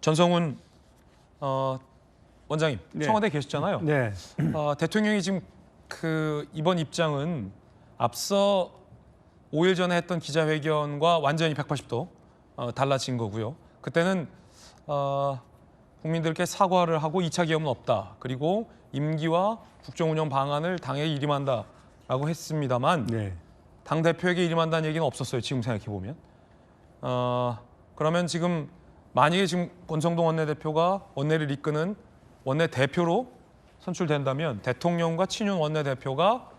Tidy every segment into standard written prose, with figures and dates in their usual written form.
전성훈 원장님, 네. 청와대에 계셨잖아요. 네. 대통령이 지금 이번 입장은 앞서 5일 전에 했던 기자회견과 완전히 180도 달라진 거고요. 그때는 국민들께 사과를 하고 2차 기업은 없다. 그리고 임기와 국정운영 방안을 당에 일임한다라고 했습니다만 네. 당 대표에게 일임한다는 얘기는 없었어요. 지금 생각해 보면. 그러면 지금 만약에 지금 권성동 원내대표가 원내를 이끄는 원내 대표로 선출된다면 대통령과 친윤 원내대표가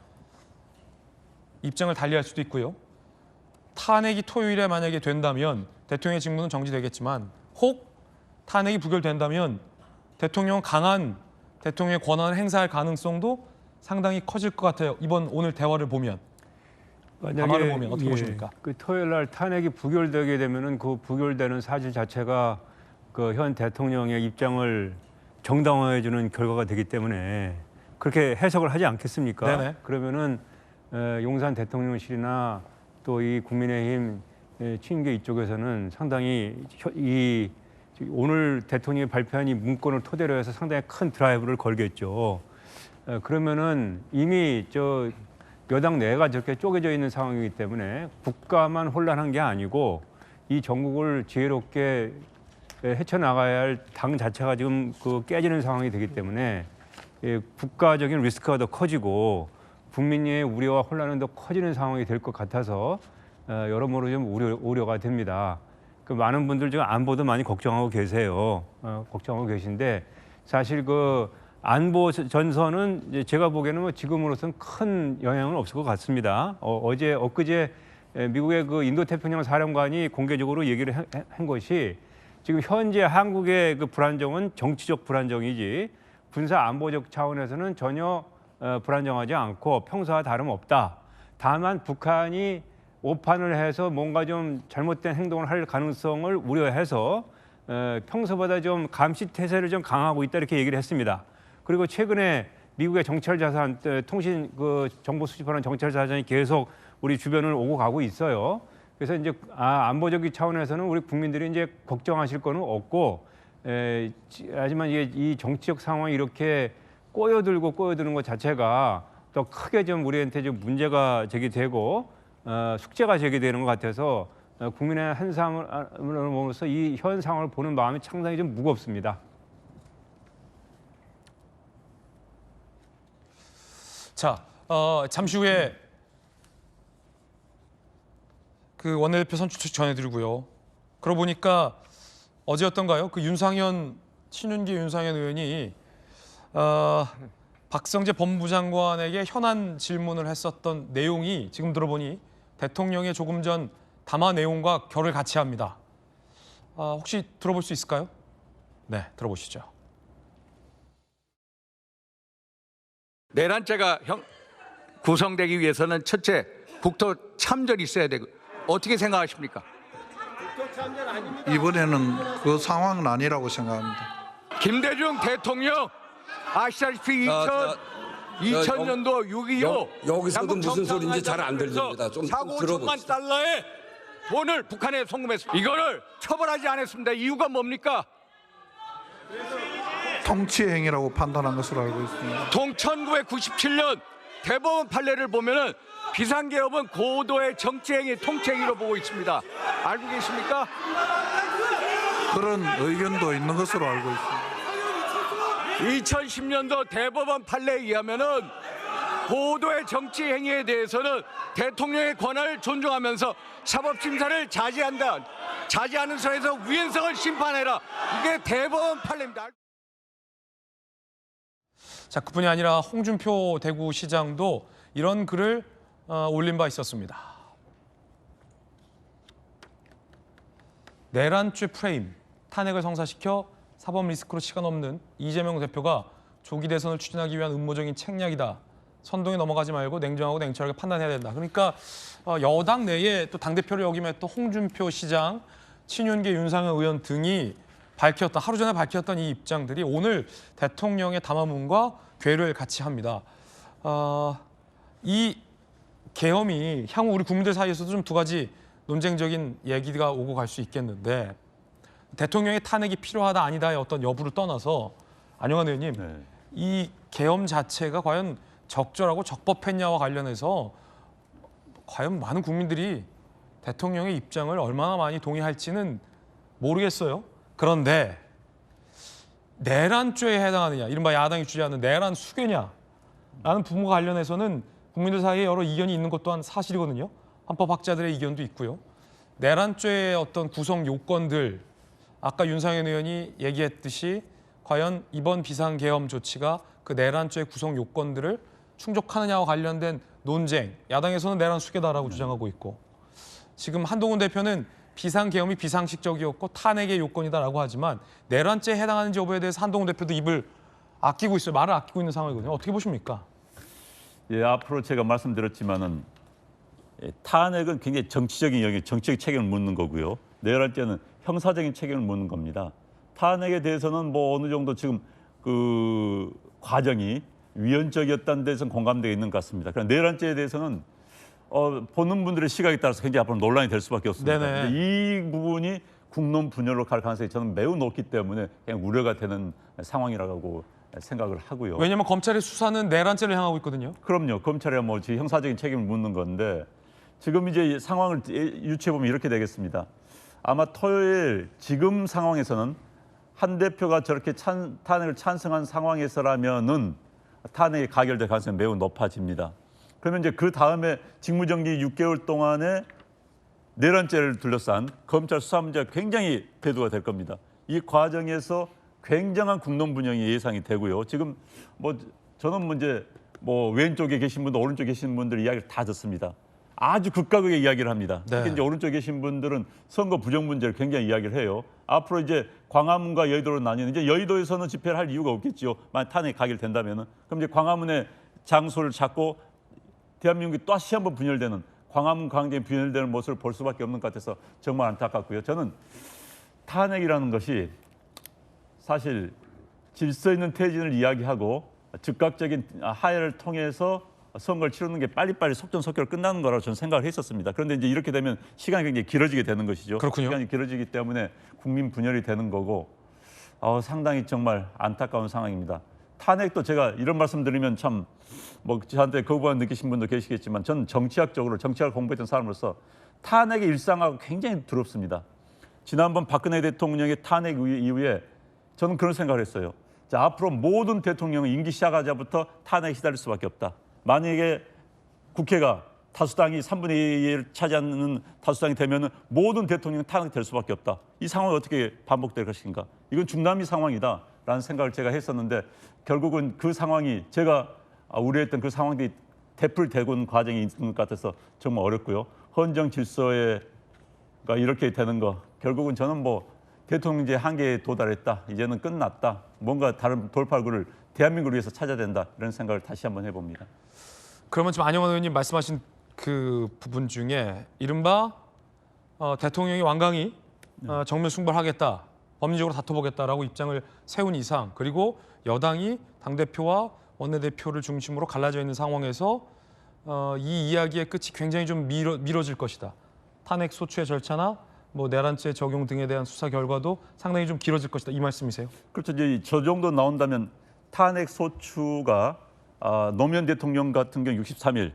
입장을 달리할 수도 있고요. 탄핵이 토요일에 만약에 된다면 대통령의 직무는 정지되겠지만 혹 탄핵이 부결된다면 대통령은 강한 대통령의 권한을 행사할 가능성도 상당히 커질 것 같아요. 오늘 대화를 보면. 담화를 보면 어떻게 보십니까? 그 토요일 날 탄핵이 부결되게 되면은 그 부결되는 사실 자체가 그 현 대통령의 입장을 정당화해 주는 결과가 되기 때문에 그렇게 해석을 하지 않겠습니까? 네네. 그러면은 용산 대통령실이나 또 이 국민의힘 친윤계 이쪽에서는 상당히 이 오늘 대통령이 발표한 이 문건을 토대로 해서 상당히 큰 드라이브를 걸겠죠. 그러면은 이미 여당 내가 저렇게 쪼개져 있는 상황이기 때문에 국가만 혼란한 게 아니고 이 전국을 지혜롭게 헤쳐나가야 할 당 자체가 지금 깨지는 상황이 되기 때문에 국가적인 리스크가 더 커지고 국민의 우려와 혼란은 더 커지는 상황이 될 것 같아서 여러모로 좀 우려가 됩니다. 그 많은 분들 지금 안보도 많이 걱정하고 계세요. 걱정하고 계신데 사실 안보 전선은 이제 제가 보기에는 지금으로서는 큰 영향은 없을 것 같습니다. 엊그제 미국의 인도태평양 사령관이 공개적으로 얘기를 한 것이 지금 현재 한국의 불안정은 정치적 불안정이지 군사 안보적 차원에서는 전혀 불안정하지 않고 평소와 다름없다. 다만 북한이 오판을 해서 뭔가 좀 잘못된 행동을 할 가능성을 우려해서 평소보다 좀 감시 태세를 좀 강화하고 있다 이렇게 얘기를 했습니다. 그리고 최근에 미국의 정찰 자산 통신 정보 수집하는 정찰 자산이 계속 우리 주변을 오고 가고 있어요. 그래서 이제 안보적 차원에서는 우리 국민들이 이제 걱정하실 거는 없고, 하지만 이 정치적 상황이 이렇게 꼬여드는 것 자체가 더 크게 좀 우리한테 좀 문제가 제기되고 숙제가 제기되는 것 같아서 국민의 한 상황을 보면서 이 현 상황을 보는 마음이 상당히 좀 무겁습니다. 자, 잠시 후에 그 원내대표 선출직 전해드리고요. 그러고 보니까 어제였던가요? 친윤계 윤상현 의원이 박성재 법무부 장관에게 현안 질문을 했었던 내용이 지금 들어보니 대통령의 조금 전 담화 내용과 결을 같이 합니다. 혹시 들어볼 수 있을까요? 네, 들어보시죠. 내란죄가 구성되기 위해서는 첫째, 국토 참전이 있어야 되고 어떻게 생각하십니까? 이번에는 그 상황은 아니라고 생각합니다. 김대중 대통령 아시다시피 2000년도 6.25 여기서도 무슨 소리인지 잘 안 들립니다. 좀 4억 5천만 들어봅시다. 달러의 돈을 북한에 송금했습니다. 이거를 처벌하지 않았습니다. 이유가 뭡니까? 통치행위라고 판단한 것으로 알고 있습니다. 1997년 대법원 판례를 보면은 비상개업은 고도의 정치행위, 통치행위로 보고 있습니다. 알고 계십니까? 그런 의견도 있는 것으로 알고 있습니다. 2010년도 대법원 판례에 의하면은 고도의 정치행위에 대해서는 대통령의 권한을 존중하면서 사법심사를 자제하는 선에서 위헌성을 심판해라. 이게 대법원 판례입니다. 자, 그뿐이 아니라 홍준표 대구시장도 이런 글을 올린 바 있었습니다. 내란죄 프레임, 탄핵을 성사시켜 사법 리스크로 시간 없는 이재명 대표가 조기 대선을 추진하기 위한 음모적인 책략이다. 선동에 넘어가지 말고 냉정하고 냉철하게 판단해야 된다. 그러니까 여당 내에 또 당대표를 역임했던 홍준표 시장, 친윤계 윤상현 의원 등이 하루 전에 밝혔던 이 입장들이 오늘 대통령의 담화문과 궤를 같이 합니다. 이 계엄이 향후 우리 국민들 사이에서도 좀 두 가지 논쟁적인 얘기가 오고 갈 수 있겠는데, 대통령의 탄핵이 필요하다 아니다의 어떤 여부를 떠나서 안영환 의원님, 네. 이 계엄 자체가 과연 적절하고 적법했냐와 관련해서 과연 많은 국민들이 대통령의 입장을 얼마나 많이 동의할지는 모르겠어요. 그런데 내란죄에 해당하느냐, 이른바 야당이 주장하는 내란 수괴냐라는 부분과 관련해서는 국민들 사이에 여러 이견이 있는 것 또한 사실이거든요. 헌법학자들의 이견도 있고요. 내란죄의 어떤 구성 요건들, 아까 윤상현 의원이 얘기했듯이 과연 이번 비상계엄 조치가 그 내란죄의 구성 요건들을 충족하느냐와 관련된 논쟁, 야당에서는 내란 수괴다라고 주장하고 있고, 지금 한동훈 대표는 비상계엄이 비상식적이었고 탄핵의 요건이다라고 하지만 내란죄에 해당하는지 여부에 대해서 한동훈 대표도 입을 아끼고 있어요. 말을 아끼고 있는 상황이거든요. 어떻게 보십니까? 예, 앞으로 제가 말씀드렸지만은 탄핵은 굉장히 정치적인 영역, 정치적 책임을 묻는 거고요. 내란죄는 형사적인 책임을 묻는 겁니다. 탄핵에 대해서는 뭐 어느 정도 지금 그 과정이 위헌적이었다는 데서는 공감되어 있는 것 같습니다. 그러나 내란죄에 대해서는 보는 분들의 시각에 따라서 굉장히 앞으로 논란이 될 수밖에 없습니다. 네네. 근데 이 부분이 국론 분열로 갈 가능성이 저는 매우 높기 때문에 그냥 우려가 되는 상황이라고 생각을 하고요. 왜냐하면 검찰의 수사는 내란죄를 향하고 있거든요. 그럼요. 검찰이야 뭐 형사적인 책임을 묻는 건데 지금 이제 상황을 유추해 보면 이렇게 되겠습니다. 아마 토요일 지금 상황에서는 한 대표가 저렇게 탄핵을 찬성한 상황에서라면은 탄핵이 가결될 가능성이 매우 높아집니다. 그러면 이제 그 다음에 직무정지 6개월 동안에 내란죄를 둘러싼 검찰 수사 문제가 굉장히 대두가 될 겁니다. 이 과정에서 굉장한 국론 분열이 예상이 되고요. 지금 뭐 저는 이제 뭐 왼쪽에 계신 분들, 오른쪽에 계신 분들 이야기를 다 듣습니다. 아주 극과 극의 이야기를 합니다. 네. 특히 이제 오른쪽에 계신 분들은 선거 부정 문제를 굉장히 이야기를 해요. 앞으로 이제 광화문과 여의도로 나뉘는 이제 여의도에서는 집회를 할 이유가 없겠죠. 만약 탄핵이 가결된다면은 그럼 이제 광화문의 장소를 잡고 대한민국이 다시 한번 분열되는 광화문 광장이 분열되는 모습을 볼 수밖에 없는 것 같아서 정말 안타깝고요. 저는 탄핵이라는 것이 사실 질서 있는 퇴진을 이야기하고 즉각적인 하해를 통해서 선거를 치르는 게 빨리빨리 속전속결로 끝나는 거라고 저는 생각을 했었습니다. 그런데 이제 이렇게 되면 시간이 굉장히 길어지게 되는 것이죠. 그렇군요. 시간이 길어지기 때문에 국민 분열이 되는 거고 상당히 정말 안타까운 상황입니다. 탄핵도 제가 이런 말씀 드리면 참 뭐 저한테 거부감 느끼신 분도 계시겠지만 저는 정치학적으로 정치학을 공부했던 사람으로서 탄핵의 일상하고 굉장히 두렵습니다. 지난번 박근혜 대통령의 탄핵 이후에 저는 그런 생각을 했어요. 자, 앞으로 모든 대통령은 임기 시작하자부터 탄핵에 시달릴 수밖에 없다. 만약에 국회가 다수당이 3분의 2를 차지하는 다수당이 되면은 모든 대통령은 탄핵될 수밖에 없다. 이 상황이 어떻게 반복될 것인가? 이건 중남미 상황이다라는 생각을 제가 했었는데 결국은 그 상황이 제가 우려했던 그 상황들이 되풀이되고 과정이 있는 것 같아서 정말 어렵고요. 헌정 질서가 이렇게 되는 거 결국은 저는 뭐 대통령제 한계에 도달했다. 이제는 끝났다. 뭔가 다른 돌파구를 대한민국을 위해서 찾아야 된다. 이런 생각을 다시 한번 해봅니다. 그러면 지금 안영환 의원님 말씀하신 그 부분 중에 이른바 대통령이 완강히 정면 승부하겠다, 법리적으로 다퉈보겠다라고 입장을 세운 이상, 그리고 여당이 당대표와 원내대표를 중심으로 갈라져 있는 상황에서 이 이야기의 끝이 굉장히 좀 미뤄질 것이다. 탄핵 소추의 절차나 뭐 내란죄 적용 등에 대한 수사 결과도 상당히 좀 길어질 것이다. 이 말씀이세요? 그렇죠. 이제 저 정도 나온다면 탄핵 소추가 노무현 대통령 같은 경우 63일,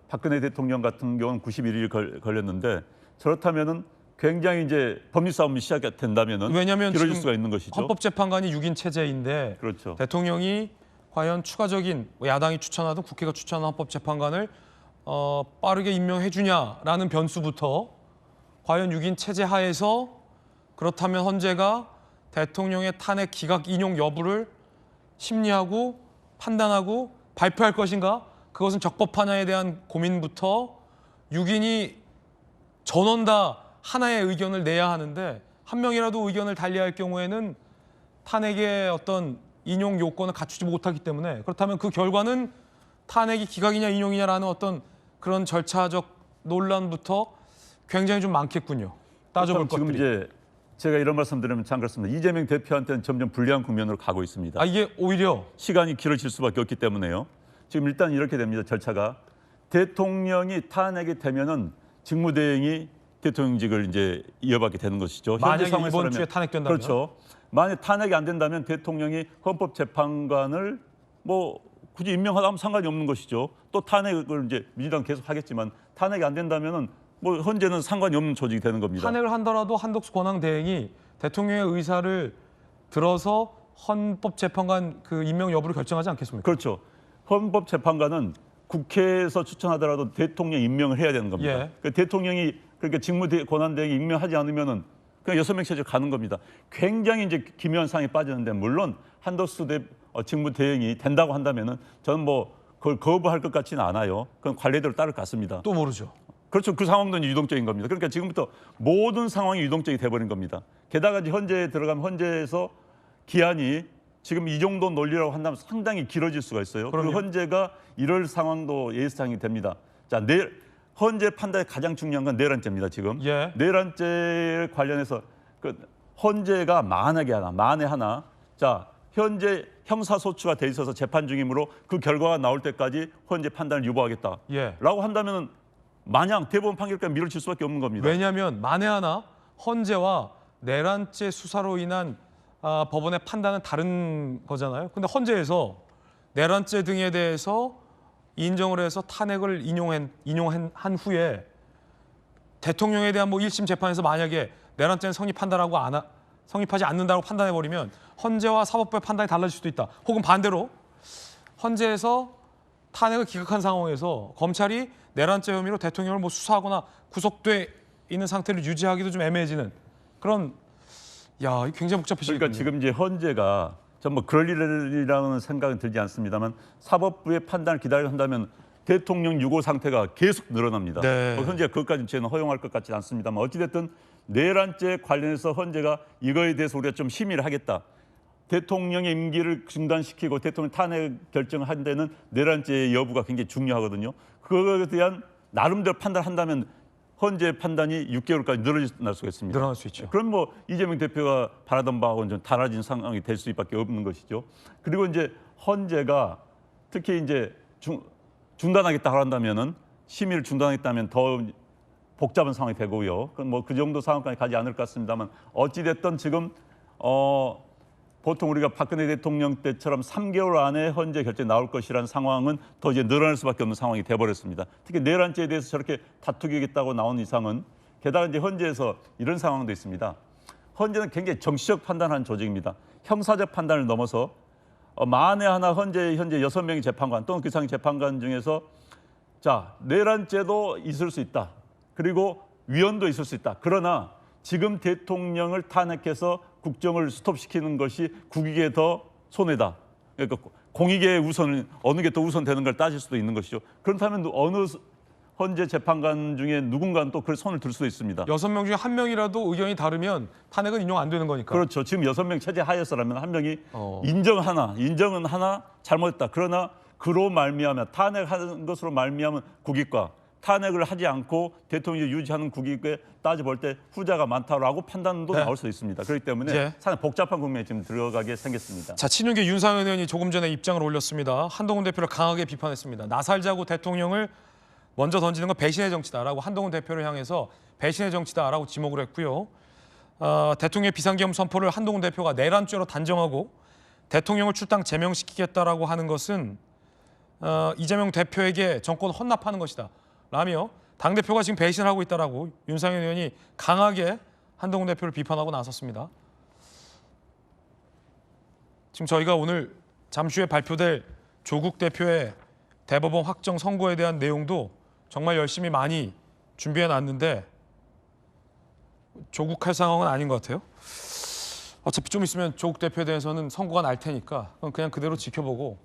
박근혜 대통령 같은 경우는 91일 걸렸는데 저렇다면은 굉장히 이제 법리 싸움이 시작된다면은 왜냐하면 길어질 지금 수가 있는 것이죠. 헌법재판관이 6인 체제인데 그렇죠. 대통령이 과연 추가적인 야당이 추천하든 국회가 추천한 헌법재판관을 빠르게 임명해 주냐라는 변수부터 과연 6인 체제 하에서 그렇다면 헌재가 대통령의 탄핵 기각 인용 여부를 심리하고 판단하고 발표할 것인가? 그것은 적법하냐에 대한 고민부터 6인이 전원 다 하나의 의견을 내야 하는데 한 명이라도 의견을 달리할 경우에는 탄핵의 어떤 인용 요건을 갖추지 못하기 때문에 그렇다면 그 결과는 탄핵이 기각이냐 인용이냐라는 어떤 그런 절차적 논란부터 굉장히 좀 많겠군요. 따져볼 지금 것들이. 이제 제가 이런 말씀드리면 참 그렇습니다. 이재명 대표한테는 점점 불리한 국면으로 가고 있습니다. 이게 오히려 시간이 길어질 수밖에 없기 때문에요. 지금 일단 이렇게 됩니다. 절차가 대통령이 탄핵이 되면은 직무대행이 대통령직을 이제 이어받게 되는 것이죠. 만약에 상황에서라면- 이번 주에 탄핵된다면? 그렇죠. 만약 탄핵이 안 된다면 대통령이 헌법재판관을 뭐 굳이 임명하면 상관이 없는 것이죠. 또 탄핵을 이제 민주당 계속 하겠지만 탄핵이 안 된다면은 뭐 현재는 상관이 없는 조직이 되는 겁니다. 탄핵을 한더라도 한덕수 권한대행이 대통령의 의사를 들어서 헌법재판관 그 임명 여부를 결정하지 않겠습니까? 그렇죠. 헌법재판관은 국회에서 추천하더라도 대통령 임명을 해야 되는 겁니다. 예. 그 대통령이 그렇게 직무 권한대행이 임명하지 않으면은 그냥 6명 체제 가는 겁니다. 굉장히 이제 기묘한 상황에 빠지는데 물론 한덕수 직무대행이 된다고 한다면은 저는 뭐 그걸 거부할 것 같지는 않아요. 그건 관례대로 따를 것 같습니다. 또 모르죠. 그렇죠. 그 상황도 이제 유동적인 겁니다. 그러니까 지금부터 모든 상황이 유동적이 돼버린 겁니다. 게다가 이제 헌재에 들어가면 헌재에서 기한이 지금 이 정도 논리라고 한다면 상당히 길어질 수가 있어요. 그럼요. 그 헌재가 이럴 상황도 예상이 됩니다. 자, 헌재 판단에 가장 중요한 건 내란죄입니다. 지금 예. 내란죄 관련해서 그 헌재가 만에 하나 자 현재 형사소추가 돼 있어서 재판 중이므로 그 결과가 나올 때까지 헌재 판단을 유보하겠다라고 예. 한다면은 마냥 대법원 판결까지 미뤄질 수밖에 없는 겁니다. 왜냐하면 만에 하나 헌재와 내란죄 수사로 인한 법원의 판단은 다른 거잖아요. 근데 헌재에서 내란죄 등에 대해서 인정을 해서 탄핵을 인용한 후에 대통령에 대한 뭐 1심 재판에서 만약에 내란죄는 성립하지 않는다고 판단해버리면 헌재와 사법부의 판단이 달라질 수도 있다. 혹은 반대로 헌재에서 탄핵을 기각한 상황에서 검찰이 내란죄 혐의로 대통령을 뭐 수사하거나 구속돼 있는 상태를 유지하기도 좀 애매해지는 그런 야, 굉장히 복잡해지겠군요. 그러니까 지금 이제 헌재가 전 뭐 그럴 일이라는 생각은 들지 않습니다만 사법부의 판단을 기다려 한다면 대통령 유고 상태가 계속 늘어납니다. 네. 헌재가 그것까지 저는 허용할 것 같지는 않습니다만 어찌됐든 내란죄 관련해서 헌재가 이거에 대해서 우리가 좀 심의를 하겠다. 대통령의 임기를 중단시키고 대통령 탄핵 결정을 한 데는 내란죄 여부가 굉장히 중요하거든요. 그거에 대한 나름대로 판단한다면 헌재 판단이 6개월까지 늘어날 수가 있습니다. 늘어날 수 있죠. 그럼 뭐 이재명 대표가 바라던 바하고는 좀 달라진 상황이 될 수밖에 없는 것이죠. 그리고 이제 헌재가 특히 이제 중단하겠다 한다면은 심의를 중단하겠다면 더 복잡한 상황이 되고요. 그럼 뭐 그 정도 상황까지 가지 않을 것 같습니다만 어찌 됐든 지금 보통 우리가 박근혜 대통령 때처럼 3개월 안에 헌재 결정이 나올 것이라는 상황은 더 이제 늘어날 수밖에 없는 상황이 돼버렸습니다. 특히 내란죄에 대해서 저렇게 다투겠다고 나온 이상은 게다가 이제 헌재에서 이런 상황도 있습니다. 헌재는 굉장히 정치적 판단하는 조직입니다. 형사적 판단을 넘어서 만에 하나 현재 6명의 재판관 또는 그 이상의 재판관 중에서 자 내란죄도 있을 수 있다. 그리고 위헌도 있을 수 있다. 그러나 지금 대통령을 탄핵해서 국정을 스톱시키는 것이 국익에 더 손해다. 그러니까 공익의 우선 어느 게 더 우선되는 걸 따질 수도 있는 것이죠. 그렇다면 어느 헌재 재판관 중에 누군가는 또 그걸 손을 들 수도 있습니다. 6명 중에 1명이라도 의견이 다르면 탄핵은 인용 안 되는 거니까. 그렇죠. 지금 6명 체제 하에서라면 한 명이 어. 인정은 하나 잘못했다. 그러나 그로 말미암아 탄핵하는 것으로 말미암은 국익과 탄핵을 하지 않고 대통령이 유지하는 국익에 따져볼 때 후자가 많다라고 판단도 네. 나올 수 있습니다. 그렇기 때문에 예. 상당히 복잡한 국면에 지금 들어가게 생겼습니다. 자, 친윤계 윤상현 의원이 조금 전에 입장을 올렸습니다. 한동훈 대표를 강하게 비판했습니다. 나살자고 대통령을 먼저 던지는 건 배신의 정치다라고 한동훈 대표를 향해서 배신의 정치다라고 지목을 했고요. 대통령의 비상계엄 선포를 한동훈 대표가 내란죄로 단정하고 대통령을 출당 제명시키겠다라고 하는 것은 이재명 대표에게 정권 헌납하는 것이다. 라며 당대표가 지금 배신을 하고 있다라고 윤상현 의원이 강하게 한동훈 대표를 비판하고 나섰습니다. 지금 저희가 오늘 잠시 후에 발표될 조국 대표의 대법원 확정 선고에 대한 내용도 정말 열심히 많이 준비해 놨는데 조국할 상황은 아닌 것 같아요. 어차피 좀 있으면 조국 대표에 대해서는 선고가 날 테니까 그냥 그대로 지켜보고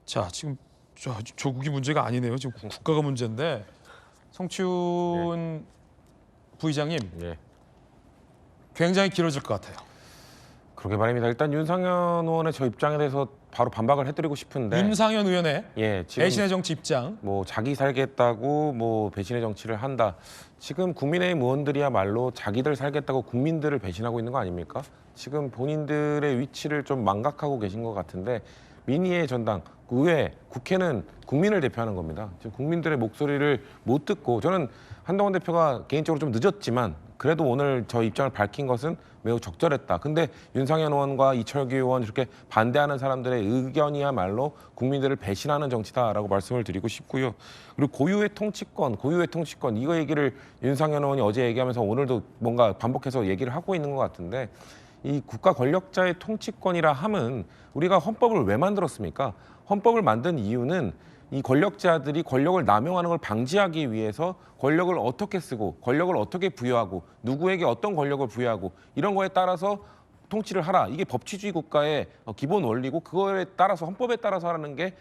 자 지금 조국이 문제가 아니네요. 지금 국가가 문제인데 성춘 부의장님 예. 굉장히 길어질 것 같아요. 그러게 말입니다. 일단 윤상현 의원의 저 입장에 대해서 바로 반박을 해드리고 싶은데 윤상현 의원의 예, 지금 배신의 정치 입장. 뭐 자기 살겠다고 뭐 배신의 정치를 한다. 지금 국민의힘 의원들이야말로 자기들 살겠다고 국민들을 배신하고 있는 거 아닙니까? 지금 본인들의 위치를 좀 망각하고 계신 것 같은데 민의의 전당, 의회, 국회는 국민을 대표하는 겁니다. 지금 국민들의 목소리를 못 듣고 저는 한동훈 대표가 개인적으로 좀 늦었지만 그래도 오늘 저 입장을 밝힌 것은 매우 적절했다. 근데 윤상현 의원과 이철규 의원 이렇게 반대하는 사람들의 의견이야말로 국민들을 배신하는 정치다라고 말씀을 드리고 싶고요. 그리고 고유의 통치권 이거 얘기를 윤상현 의원이 어제 얘기하면서 오늘도 뭔가 반복해서 얘기를 하고 있는 것 같은데 이 국가 권력자의 통치권이라 함은 우리가 헌법을 왜 만들었습니까? 헌법을 만든 이유는 이 권력자들이 권력을 남용하는 걸 방지하기 위해서 권력을 어떻게 쓰고 권력을 어떻게 부여하고 누구에게 어떤 권력을 부여하고 이런 거에 따라서 통치를 하라. 이게 법치주의 국가의 기본 원리고 그거에 따라서 헌법에 따라서 하는 게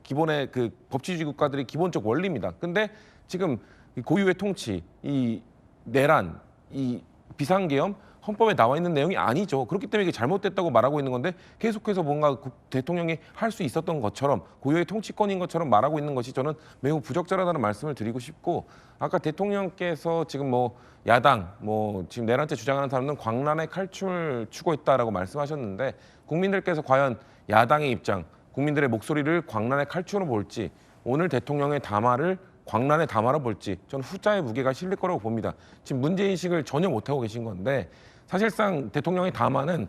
기본의 그 법치주의 국가들의 기본적 원리입니다. 근데 지금 이 고유의 통치, 이 내란, 이 비상계엄 헌법에 나와 있는 내용이 아니죠. 그렇기 때문에 이게 잘못됐다고 말하고 있는 건데 계속해서 뭔가 대통령이 할 수 있었던 것처럼 고유의 통치권인 것처럼 말하고 있는 것이 저는 매우 부적절하다는 말씀을 드리고 싶고 아까 대통령께서 지금 뭐 야당 뭐 지금 내란죄 주장하는 사람은 광란의 칼춤을 추고 있다라고 말씀하셨는데 국민들께서 과연 야당의 입장, 국민들의 목소리를 광란의 칼춤으로 볼지 오늘 대통령의 담화를 광란의 담화로 볼지 저는 후자의 무게가 실릴 거라고 봅니다. 지금 문제인식을 전혀 못하고 계신 건데 사실상 대통령의 담화는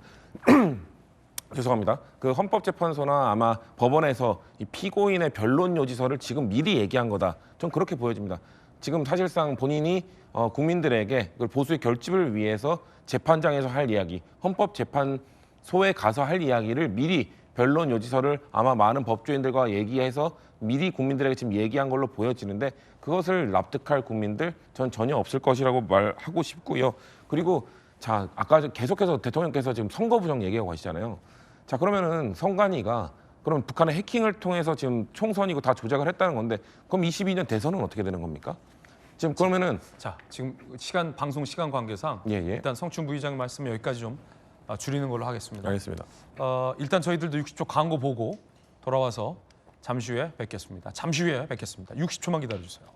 죄송합니다. 그 헌법재판소나 아마 법원에서 이 피고인의 변론 요지서를 지금 미리 얘기한 거다. 전 그렇게 보여집니다. 지금 사실상 본인이 국민들에게 그 보수의 결집을 위해서 재판장에서 할 이야기, 헌법재판소에 가서 할 이야기를 미리 변론 요지서를 아마 많은 법조인들과 얘기해서 미리 국민들에게 지금 얘기한 걸로 보여지는데 그것을 납득할 국민들 전 전혀 없을 것이라고 말하고 싶고요. 그리고 자 아까 계속해서 대통령께서 지금 선거 부정 얘기하고 가시잖아요. 자 그러면은 선관위가 그럼 북한의 해킹을 통해서 지금 총선이고 다 조작을 했다는 건데 그럼 22년 대선은 어떻게 되는 겁니까? 지금 그러면은 자, 지금 방송 시간 관계상 예. 일단 성춘 부의장 말씀 여기까지 좀 줄이는 걸로 하겠습니다. 알겠습니다. 일단 저희들도 60초 광고 보고 돌아와서 잠시 후에 뵙겠습니다. 60초만 기다려주세요.